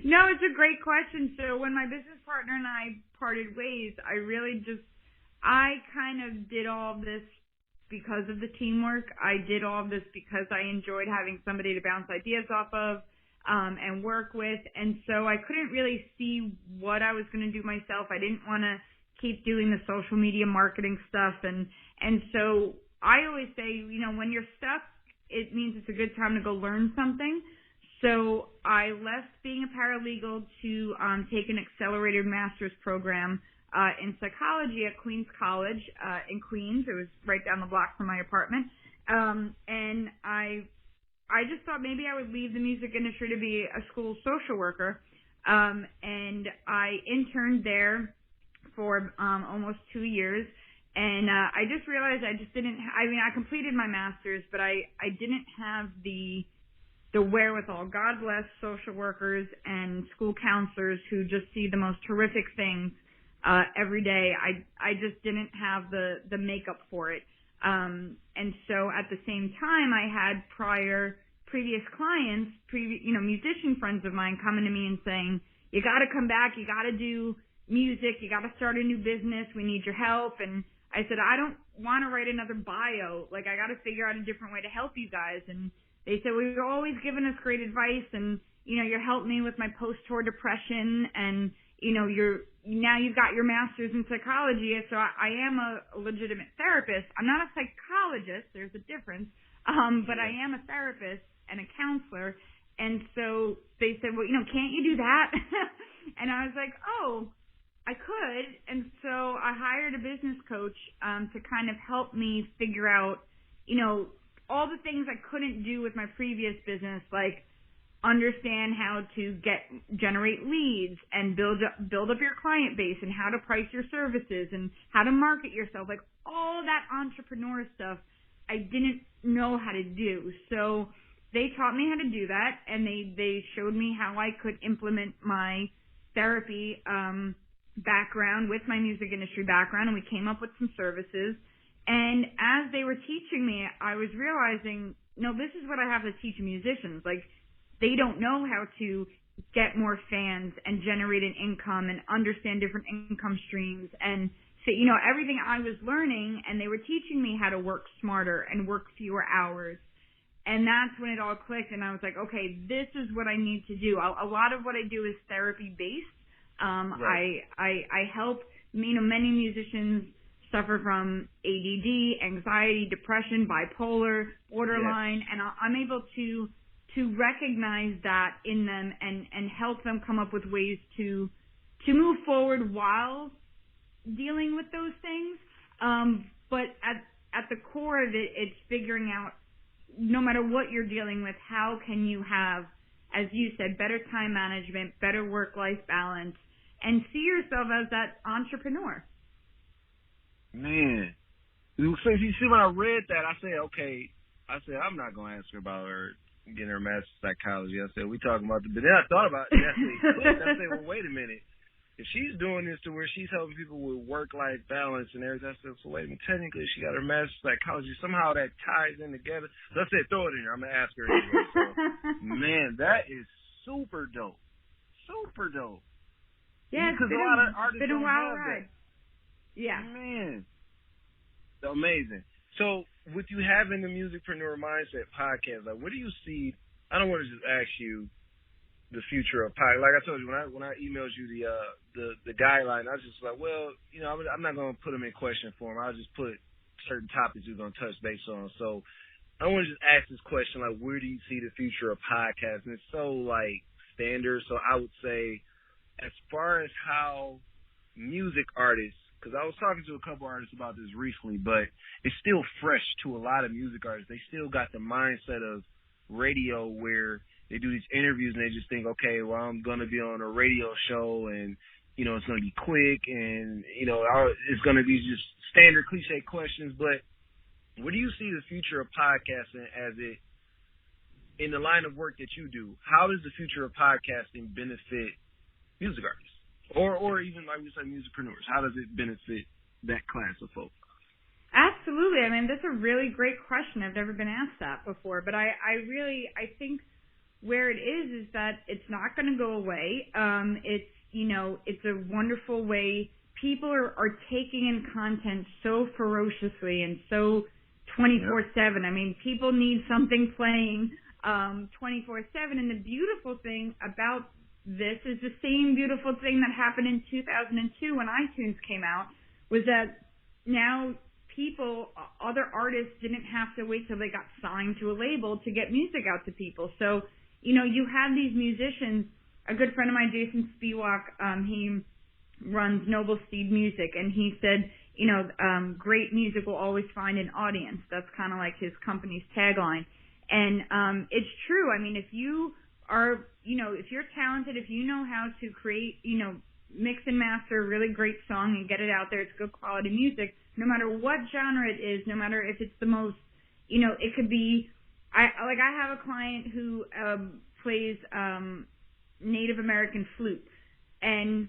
No, it's a great question. So when my business partner and I parted ways, I kind of did all of this because of the teamwork. I did all of this because I enjoyed having somebody to bounce ideas off of and work with. And so I couldn't really see what I was going to do myself. I didn't want to keep doing the social media marketing stuff. And so I always say, when you're stuck, it means it's a good time to go learn something. So I left being a paralegal to take an accelerated master's program in psychology at Queens College in Queens. It was right down the block from my apartment. And I just thought maybe I would leave the music industry to be a school social worker. And I interned there for almost 2 years. And I just realized I completed my master's, but I didn't have the wherewithal. God bless social workers and school counselors who just see the most horrific things every day. I just didn't have the makeup for it. And so at the same time, I had previous clients, musician friends of mine coming to me and saying, you got to come back, you got to do music, you got to start a new business, we need your help. And I said, I don't want to write another bio. Like, I got to figure out a different way to help you guys. And they said, well, you're always giving us great advice, and, you're helping me with my post-tour depression, and, now you've got your master's in psychology, so I am a legitimate therapist. I'm not a psychologist, there's a difference, but I am a therapist and a counselor. And so they said, well, can't you do that? And I was like, oh, I could. And so I hired a business coach to kind of help me figure out, all the things I couldn't do with my previous business, like understand how to generate leads and build up your client base and how to price your services and how to market yourself, like all that entrepreneur stuff I didn't know how to do. So they taught me how to do that, and they showed me how I could implement my therapy background with my music industry background, and we came up with some services. And as they were teaching me, I was realizing, no, this is what I have to teach musicians. Like, they don't know how to get more fans and generate an income and understand different income streams. And so, everything I was learning, and they were teaching me how to work smarter and work fewer hours. And that's when it all clicked, and I was like, okay, this is what I need to do. A lot of what I do is therapy-based. Right. I help, many musicians suffer from ADD, anxiety, depression, bipolar, borderline, yes. And I'm able to recognize that in them and help them come up with ways to move forward while dealing with those things. But at the core of it, it's figuring out, no matter what you're dealing with, how can you have, as you said, better time management, better work-life balance, and see yourself as that entrepreneur. Man, you see, when I read that, I said, I'm not going to ask her about her getting her master's in psychology. I said, we talking about but then I thought about it. I said, well, wait a minute. If she's doing this to where she's helping people with work-life balance and everything, I said, so wait a minute, technically she got her master's in psychology. Somehow that ties in together. So I said, throw it in here. I'm going to ask her anyway. So, man, that is super dope. Super dope. Yeah, because a lot of artists been a don't wild have ride. that. Yeah. Man. Amazing. So with you having the Music-preneur Mindset podcast, like, what do you see? I don't want to just ask you the future of podcast. Like I told you, when I emailed you the guideline, I was just like, well, I'm not going to put them in question form. I'll just put certain topics we're going to touch base on. So I want to just ask this question, like, where do you see the future of podcasting? It's so, like, standard. So I would say, as far as how music artists, because I was talking to a couple artists about this recently, but it's still fresh to a lot of music artists. They still got the mindset of radio where they do these interviews and they just think, okay, well, I'm going to be on a radio show and, it's going to be quick and, it's going to be just standard cliche questions. But where do you see the future of podcasting as it, in the line of work that you do? How does the future of podcasting benefit music artists? Or even, like we say, music-preneurs. How does it benefit that class of folks? Absolutely. I mean, that's a really great question. I've never been asked that before. But I think where it is that it's not going to go away. It's a wonderful way. People are taking in content so ferociously and so 24/7. I mean, people need something playing 24/7. And the beautiful thing about this is the same beautiful thing that happened in 2002 when iTunes came out, was that now other artists didn't have to wait till they got signed to a label to get music out to people. So, you have these musicians. A good friend of mine, Jason Spiewak, runs Noble Steed Music, and he said, great music will always find an audience. That's kind of like his company's tagline. And it's true. I mean, if you are, if you're talented, if you know how to create, mix and master a really great song and get it out there, it's good quality music, no matter what genre it is, no matter if it's the most, it could be, I have a client who plays Native American flute, and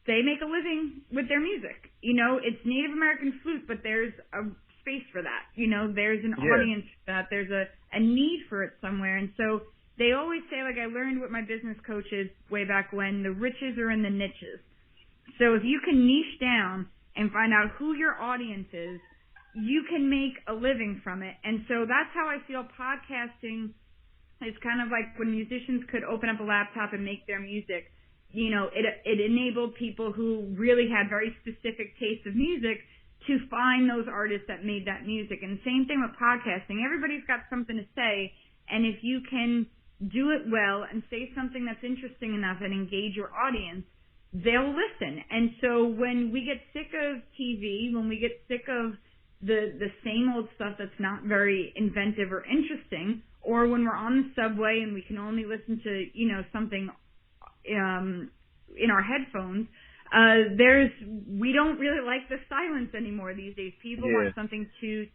they make a living with their music. It's Native American flute, but there's a space for that. There's an audience for that. There's a need for it somewhere. And so they always say, I learned with my business coaches way back when, the riches are in the niches. So if you can niche down and find out who your audience is, you can make a living from it. And so that's how I feel podcasting is kind of like when musicians could open up a laptop and make their music. It enabled people who really had very specific tastes of music to find those artists that made that music. And same thing with podcasting. Everybody's got something to say, and if you can do it well and say something that's interesting enough and engage your audience, they'll listen. And so when we get sick of TV, when we get sick of the same old stuff that's not very inventive or interesting, or when we're on the subway and we can only listen to, something in our headphones, we don't really like the silence anymore these days. People want something to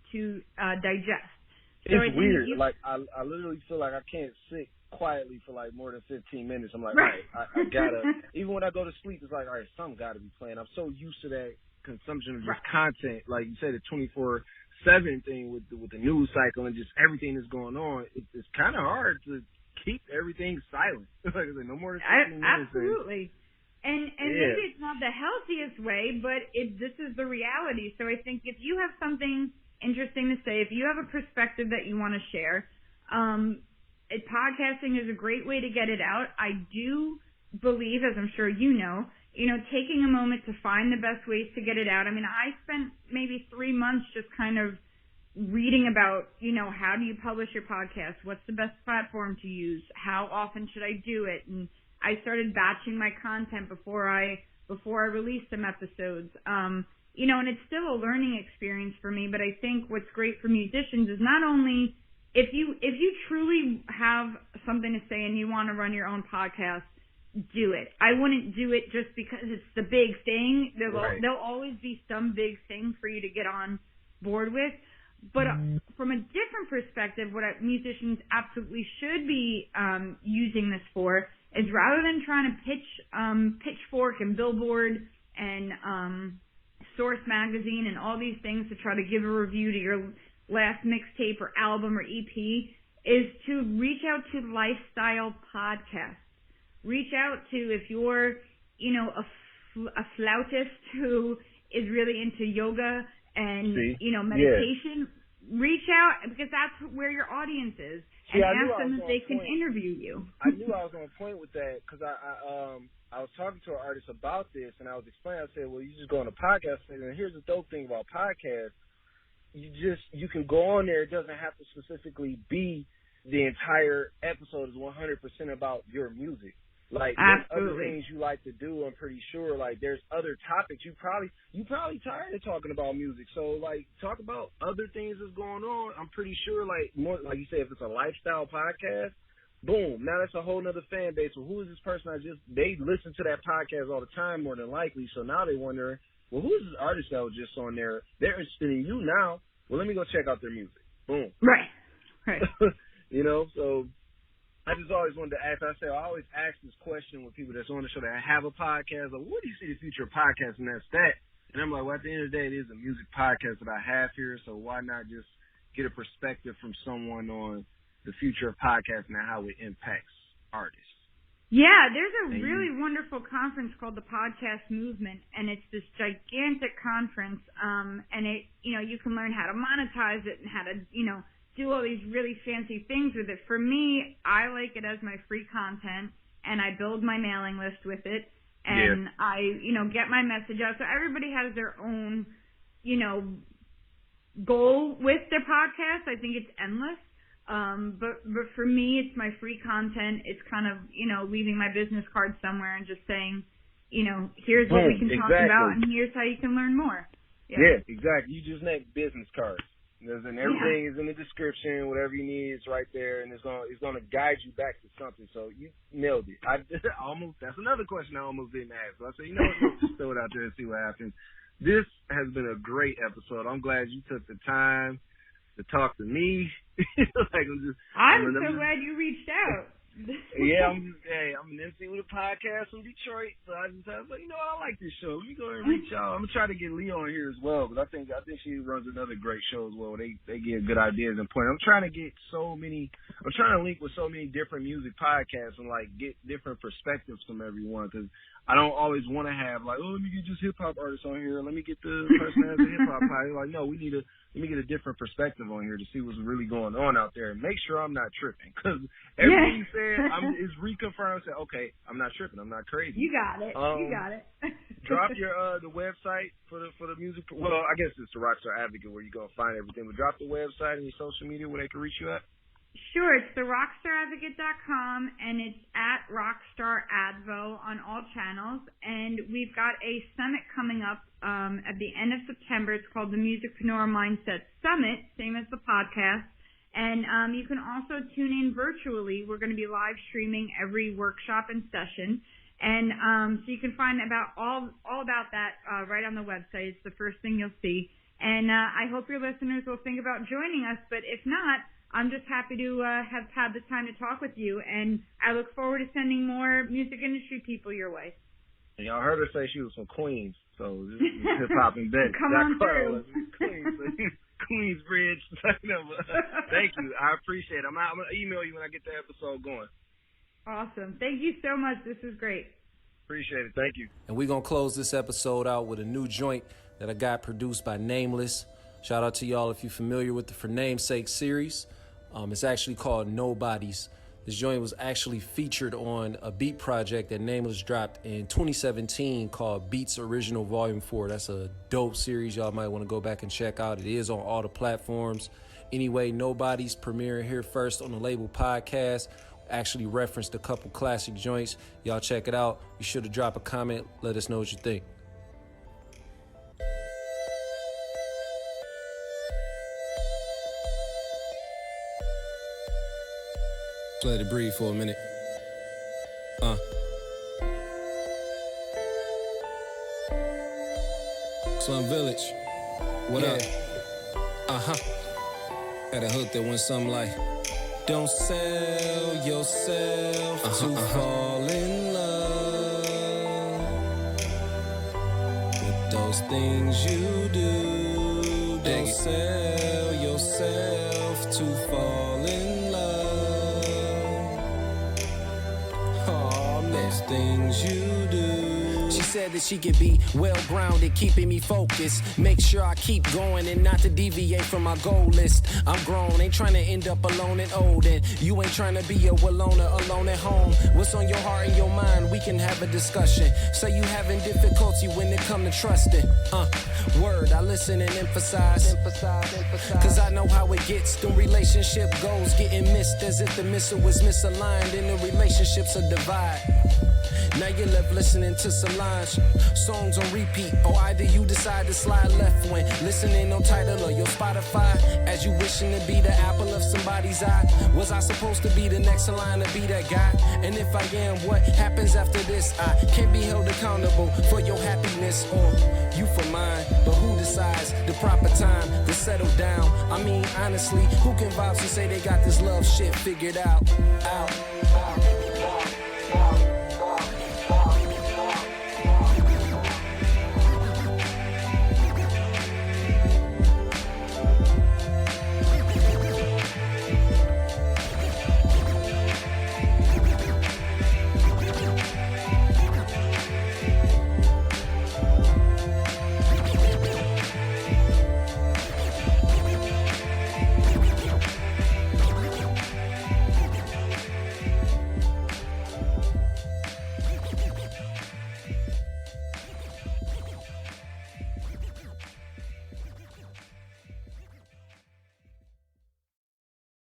digest. So it's weird. I literally feel like I can't sit quietly for more than 15 minutes. I'm like, right. I gotta. Even when I go to sleep, it's like, all right, something gotta be playing. I'm so used to that consumption of just content, like you said, the 24/7 thing with the news cycle and just everything that's going on. It's kind of hard to keep everything silent. Like I said, no more than 15 minutes. Absolutely. And maybe it's not the healthiest way, but this is the reality. So I think if you have something interesting to say, if you have a perspective that you want to share, podcasting is a great way to get it out. I do believe, as I'm sure taking a moment to find the best ways to get it out. I mean, I spent maybe 3 months just kind of reading about, how do you publish your podcast? What's the best platform to use? How often should I do it? And I started batching my content before I release some episodes. And it's still a learning experience for me, but I think what's great for musicians is not only if you truly have something to say and you want to run your own podcast, do it. I wouldn't do it just because it's the big thing. There'll always be some big thing for you to get on board with. But from a different perspective, what musicians absolutely should be using this for is rather than trying to Pitchfork and Billboard and Source Magazine and all these things to try to give a review to your last mixtape or album or EP, is to reach out to lifestyle podcasts. Reach out to, if you're, a flautist who is really into yoga and, meditation, reach out because that's where your audience is. And ask them if they can interview you. I knew I was on point with that because I was talking to an artist about this, and I was explaining. I said, well, you just go on a podcast, and here's the dope thing about podcasts. You can go on there. It doesn't have to specifically be the entire episode is 100% about your music. Like, there's other things you like to do, I'm pretty sure. Like, there's other topics. You probably tired of talking about music. So, talk about other things that's going on. I'm pretty sure, more like you say, if it's a lifestyle podcast, boom, now that's a whole nother fan base. Well, who is this person they listen to that podcast all the time more than likely. So now they wonder, well, who's this artist that was just on there? They're interested in you now. Well, let me go check out their music. Boom. Right. So I just always wanted to ask. I always ask this question with people that's on the show that have a podcast. Like, what do you see the future of podcasting? That's that. And I'm like, well, at the end of the day, it is a music podcast that I have here. So why not just get a perspective from someone on the future of podcasting and how it impacts artists? Yeah, there's a really wonderful conference called the Podcast Movement, and it's this gigantic conference. And it, you can learn how to monetize it and how to, do all these really fancy things with it. For me, I like it as my free content, and I build my mailing list with it, and I, get my message out. So everybody has their own, goal with their podcast. I think it's endless. But for me, it's my free content. It's kind of, leaving my business card somewhere and just saying, here's what we can talk about, and here's how you can learn more. Yeah, exactly. You just make business cards. And everything is in the description. Whatever you need is right there, and it's gonna guide you back to something. So you nailed it. That's another question I almost didn't ask. So I said, let's just throw it out there and see what happens. This has been a great episode. I'm glad you took the time to talk to me. I'm so glad you reached out. Yeah, I'm an MC with a podcast from Detroit, so I was like, I like this show. Let me go ahead and reach out. I'm gonna try to get Leo on here as well, because I think she runs another great show as well. They give good ideas and point. I'm trying to link with so many different music podcasts and get different perspectives from everyone, because I don't always want to have let me get just hip hop artists on here. Let me get the person that has a hip hop podcast. No, let me get a different perspective on here to see what's really going on out there and make sure I'm not tripping, because everything you said is reconfirmed. Say, okay, I'm not tripping. I'm not crazy. You got it. Drop your the website for the music. Well, I guess it's the Rockstar Advocate where you're gonna find everything. But drop the website and your social media where they can reach you at. Sure, it's therockstaradvocate.com, and it's at rockstaradvo on all channels. And we've got a summit coming up at the end of September. It's called the Music-Preneur Mindset Summit, same as the podcast. And you can also tune in virtually. We're going to be live streaming every workshop and session. And so you can find all about that right on the website. It's the first thing you'll see. And I hope your listeners will think about joining us. But if not, I'm just happy to have had the time to talk with you, and I look forward to sending more music industry people your way. And y'all heard her say she was from Queens, so this is hip-hop and bed. Come on through. Queensbridge. Thank you. I appreciate it. I'm going to email you when I get the episode going. Awesome. Thank you so much. This was great. Appreciate it. Thank you. And we're going to close this episode out with a new joint that I got produced by Nameless. Shout out to y'all if you're familiar with the For Namesake series. It's actually called Bodiez. This joint was actually featured on a beat project that Nameless dropped in 2017 called Beats Original Volume 4. That's a dope series y'all might want to go back and check out. It is on all the platforms. Anyway, Bodiez premiering here first on the Label Podcast. Actually referenced a couple classic joints. Y'all check it out. Be sure to drop a comment. Let us know what you think. Let it breathe for a minute. Slum Village. What up? Had a hook that went something like, don't sell yourself to fall in love with those things you do. Don't sell yourself to fall in love. Those things you do. She said that she could be well-grounded, keeping me focused. Make sure I keep going and not to deviate from my goal list. I'm grown, ain't trying to end up alone and old. And you ain't trying to be a loner alone at home. What's on your heart and your mind? We can have a discussion. Say you having difficulty when it come to trusting. Word, I listen and emphasize. Cause I know how it gets. The relationship goals getting missed as if the missile was misaligned and the relationship's a divide. Now you're left listening to Solange songs on repeat, or either you decide to slide left when listening on Tidal or your Spotify. As you wishing to be the apple of somebody's eye. Was I supposed to be the next in line to be that guy? And if I am, what happens after this? I can't be held accountable for your happiness or you for mine. But who decides the proper time to settle down? I mean, honestly, who can vouch and say they got this love shit figured out?